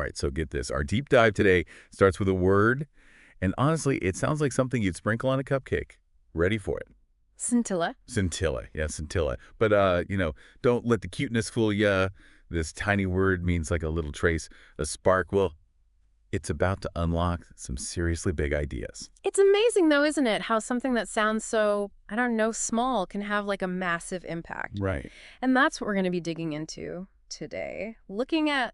All right, so get this. Our deep dive today starts with a word, and honestly, it sounds like something you'd sprinkle on a cupcake. Ready for it. Scintilla. Scintilla. Yeah, scintilla. But, don't let the cuteness fool ya. This tiny word means like a little trace, a spark. Well, it's about to unlock some seriously big ideas. It's amazing, though, isn't it, how something that sounds so, I don't know, small can have like a massive impact. Right. And that's what we're going to be digging into today. Looking at,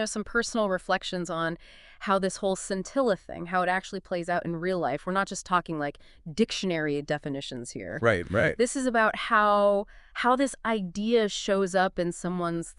some personal reflections on how this whole scintilla thing, how it actually plays out in real life. We're not just talking like dictionary definitions here. Right, right. This is about how this idea shows up in someone's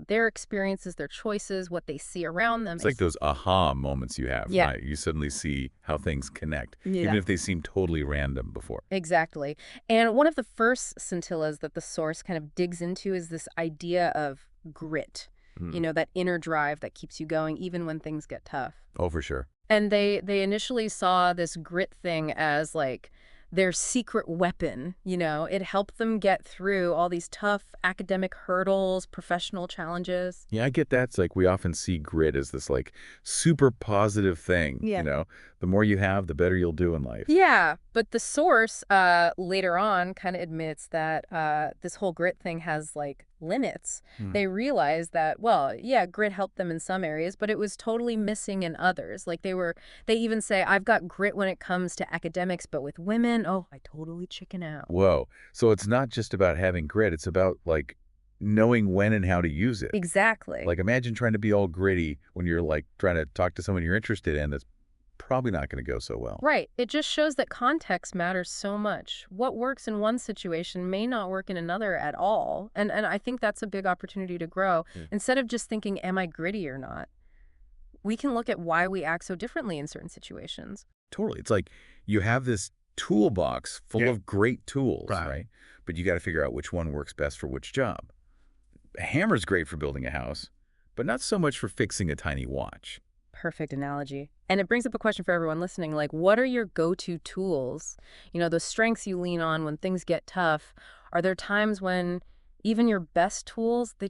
their experiences, their choices, what they see around them. It's like those aha moments you have. Yeah. Right? You suddenly see how things connect, Yeah. even if they seem totally random before. Exactly. And one of the first scintillas that the source kind of digs into is this idea of grit, that inner drive that keeps you going even when things get tough. Oh, for sure. And they initially saw this grit thing as like their secret weapon. It helped them get through all these tough academic hurdles, professional challenges. Yeah, I get that. It's like we often see grit as this like super positive thing. Yeah. The more you have, the better you'll do in life. Yeah, but the source later on kind of admits that this whole grit thing has like limits. They realized that, well, yeah, grit helped them in some areas, but it was totally missing in others. Like they even say, I've got grit when it comes to academics, but with women, oh, I totally chicken out. Whoa. So it's not just about having grit. It's about like knowing when and how to use it. Exactly. Like imagine trying to be all gritty when you're like trying to talk to someone you're interested in. That's probably not going to go so well. Right. It just shows that context matters so much. What works in one situation may not work in another at all. And I think that's a big opportunity to grow. Instead of just thinking, am I gritty or not? We can look at why we act so differently in certain situations. Totally. It's like you have this toolbox full of great tools, right? But you got to figure out which one works best for which job. A hammer's great for building a house, but not so much for fixing a tiny watch. Perfect analogy. And it brings up a question for everyone listening, like, what are your go-to tools? Those strengths you lean on when things get tough. Are there times when even your best tools, they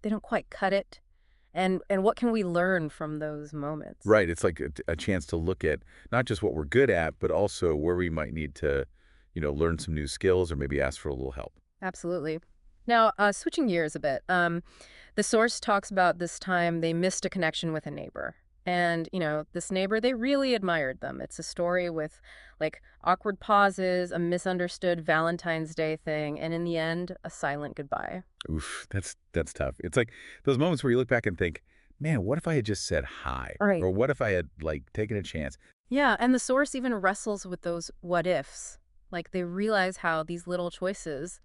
don't quite cut it? And what can we learn from those moments? Right. It's like a chance to look at not just what we're good at, but also where we might need to, learn some new skills or maybe ask for a little help. Absolutely. Now, switching gears a bit, the source talks about this time they missed a connection with a neighbor. And, this neighbor, they really admired them. It's a story with, like, awkward pauses, a misunderstood Valentine's Day thing, and in the end, a silent goodbye. Oof, that's tough. It's like those moments where you look back and think, man, what if I had just said hi? Right. Or what if I had, taken a chance? Yeah, and the source even wrestles with those what-ifs. Like, they realize how these little choices,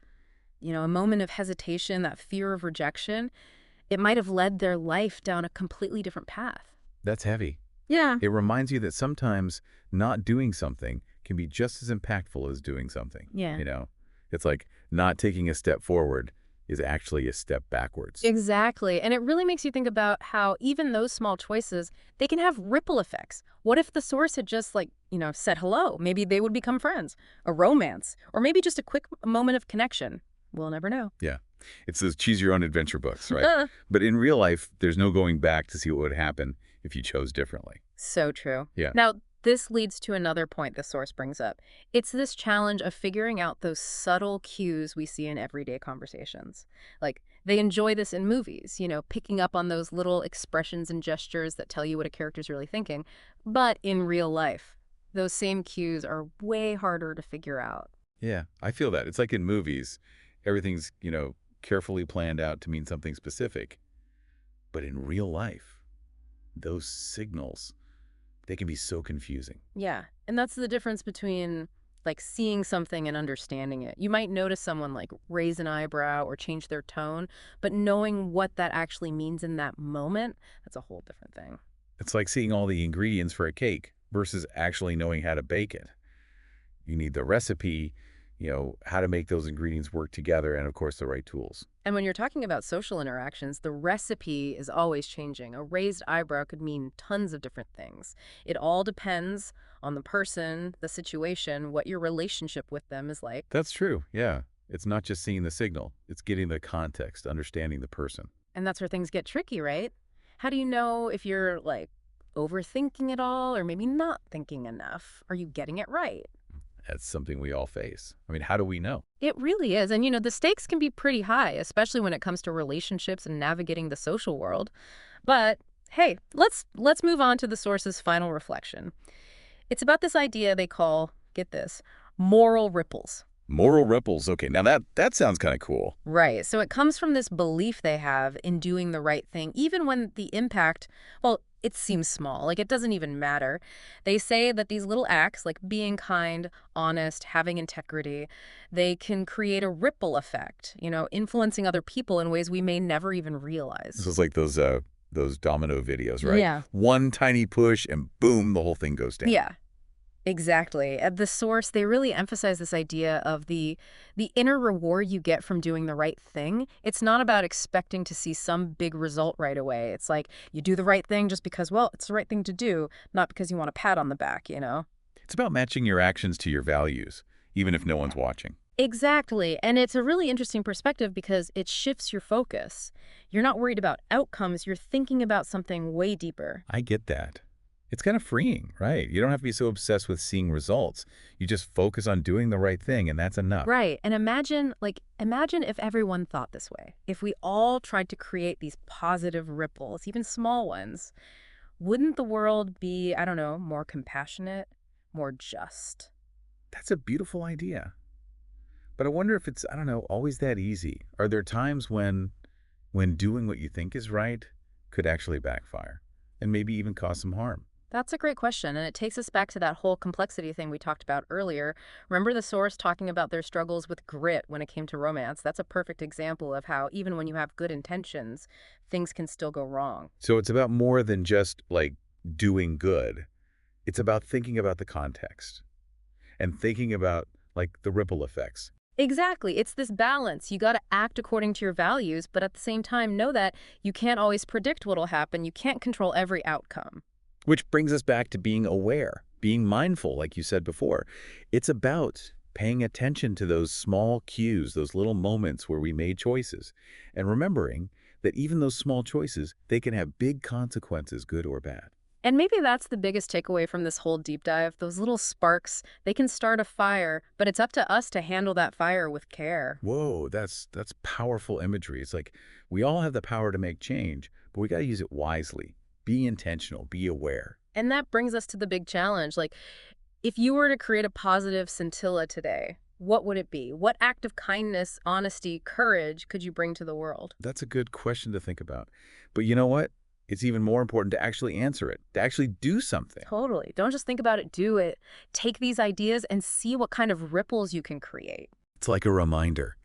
a moment of hesitation, that fear of rejection, it might have led their life down a completely different path. That's heavy. Yeah. It reminds you that sometimes not doing something can be just as impactful as doing something. Yeah. It's like not taking a step forward is actually a step backwards. Exactly. And it really makes you think about how even those small choices, they can have ripple effects. What if the source had just said hello? Maybe they would become friends, a romance, or maybe just a quick moment of connection. We'll never know. Yeah. It's those choose your own adventure books, right? But in real life, there's no going back to see what would happen if you chose differently. So true. Yeah. Now, this leads to another point the source brings up. It's this challenge of figuring out those subtle cues we see in everyday conversations. Like, they enjoy this in movies, picking up on those little expressions and gestures that tell you what a character's really thinking. But in real life, those same cues are way harder to figure out. Yeah, I feel that. It's like in movies, everything's, carefully planned out to mean something specific. But in real life, those signals, they can be so confusing. Yeah, and that's the difference between seeing something and understanding it. You might notice someone raise an eyebrow or change their tone, but knowing what that actually means in that moment, that's a whole different thing. It's like seeing all the ingredients for a cake versus actually knowing how to bake it. You need the recipe, how to make those ingredients work together, and of course the right tools. And when you're talking about social interactions, the recipe is always changing. A raised eyebrow could mean tons of different things. It all depends on the person, the situation, what your relationship with them is like. That's true, yeah. It's not just seeing the signal. It's getting the context, understanding the person. And that's where things get tricky, right? How do you know if you're, overthinking it all or maybe not thinking enough? Are you getting it right? That's something we all face. I mean, how do we know? It really is. And, the stakes can be pretty high, especially when it comes to relationships and navigating the social world. But hey, let's move on to the source's final reflection. It's about this idea they call, get this, moral ripples. Moral ripples. Okay, now that sounds kind of cool. Right. So it comes from this belief they have in doing the right thing, even when the impact, well, it seems small, like it doesn't even matter. They say that these little acts, like being kind, honest, having integrity, they can create a ripple effect, influencing other people in ways we may never even This realize. is like those domino videos, right? Yeah. One tiny push and boom, the whole thing goes down. Yeah. Exactly. At the source, they really emphasize this idea of the inner reward you get from doing the right thing. It's not about expecting to see some big result right away. It's like you do the right thing just because, well, it's the right thing to do, not because you want a pat on the back. It's about matching your actions to your values, even if no one's watching. Exactly. And it's a really interesting perspective because it shifts your focus. You're not worried about outcomes, you're thinking about something way deeper. I get that. It's kind of freeing, right? You don't have to be so obsessed with seeing results. You just focus on doing the right thing, and that's enough. Right. And imagine if everyone thought this way. If we all tried to create these positive ripples, even small ones, wouldn't the world be, I don't know, more compassionate, more just? That's a beautiful idea. But I wonder if it's, I don't know, always that easy. Are there times when doing what you think is right could actually backfire and maybe even cause some harm? That's a great question, and it takes us back to that whole complexity thing we talked about earlier. Remember the source talking about their struggles with grit when it came to romance? That's a perfect example of how even when you have good intentions, things can still go wrong. So it's about more than just like doing good. It's about thinking about the context and thinking about like the ripple effects. Exactly. It's this balance. You got to act according to your values, but at the same time, know that you can't always predict what'll happen. You can't control every outcome. Which brings us back to being aware, being mindful, like you said before. It's about paying attention to those small cues, those little moments where we made choices, and remembering that even those small choices, they can have big consequences, good or bad. And maybe that's the biggest takeaway from this whole deep dive. Those little sparks, they can start a fire, but it's up to us to handle that fire with care. Whoa, that's powerful imagery. It's like we all have the power to make change, but we got to use it wisely. Be intentional, be aware. And that brings us to the big challenge. If you were to create a positive scintilla today, what would it be? What act of kindness, honesty, courage could you bring to the world? That's a good question to think about. But you know what? It's even more important to actually answer it, to actually do something. Totally. Don't just think about it, do it. Take these ideas and see what kind of ripples you can create. It's like a reminder.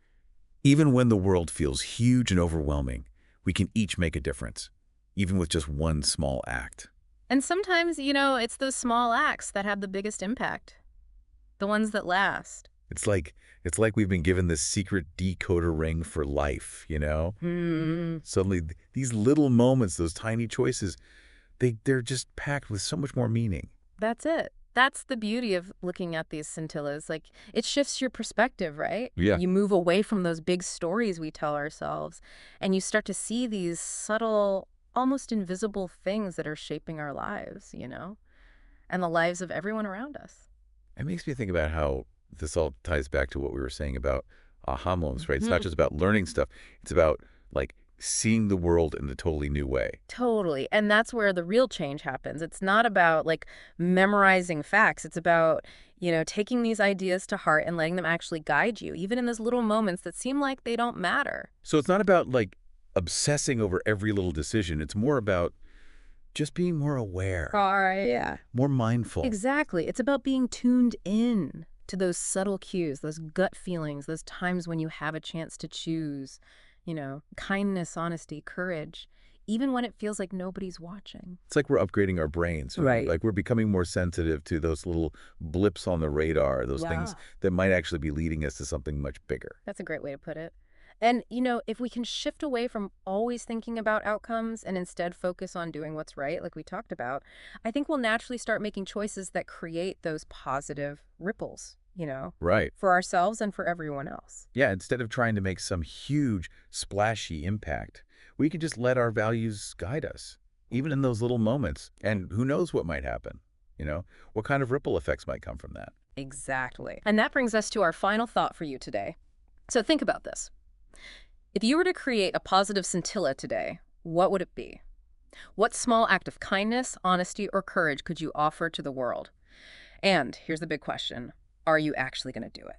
Even when the world feels huge and overwhelming, we can each make a difference, even with just one small act. And sometimes, it's those small acts that have the biggest impact, the ones that last. It's like we've been given this secret decoder ring for life, you know? Suddenly, these little moments, those tiny choices, they're just packed with so much more meaning. That's it. That's the beauty of looking at these scintillas. It shifts your perspective, right? Yeah. You move away from those big stories we tell ourselves, and you start to see these subtle, almost invisible things that are shaping our lives, and the lives of everyone around us. It makes me think about how this all ties back to what we were saying about aha moments, right? It's not Mhm. just about learning stuff. It's about, like, seeing the world in a totally new way. Totally. And that's where the real change happens. It's not about memorizing facts. It's about, taking these ideas to heart and letting them actually guide you, even in those little moments that seem like they don't matter. So it's not about, like, obsessing over every little decision. It's more about just being more aware, Yeah. more mindful. Exactly. It's about being tuned in to those subtle cues, those gut feelings, those times when you have a chance to choose, kindness, honesty, courage, even when it feels like nobody's watching. It's like we're upgrading our brains. Right. Like we're becoming more sensitive to those little blips on the radar, those things that might actually be leading us to something much bigger. That's a great way to put it. And, if we can shift away from always thinking about outcomes and instead focus on doing what's right, like we talked about, I think we'll naturally start making choices that create those positive ripples, Right. for ourselves and for everyone else. Yeah, instead of trying to make some huge, splashy impact, we can just let our values guide us. even in those little moments. And who knows what might happen? What kind of ripple effects might come from that? Exactly. And that brings us to our final thought for you today. So think about this. If you were to create a positive scintilla today, what would it be? What small act of kindness, honesty, or courage could you offer to the world? And here's the big question. Are you actually going to do it?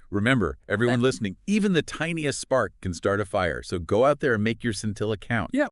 Remember, everyone listening, even the tiniest spark can start a fire. So go out there and make your scintilla count. Yeah,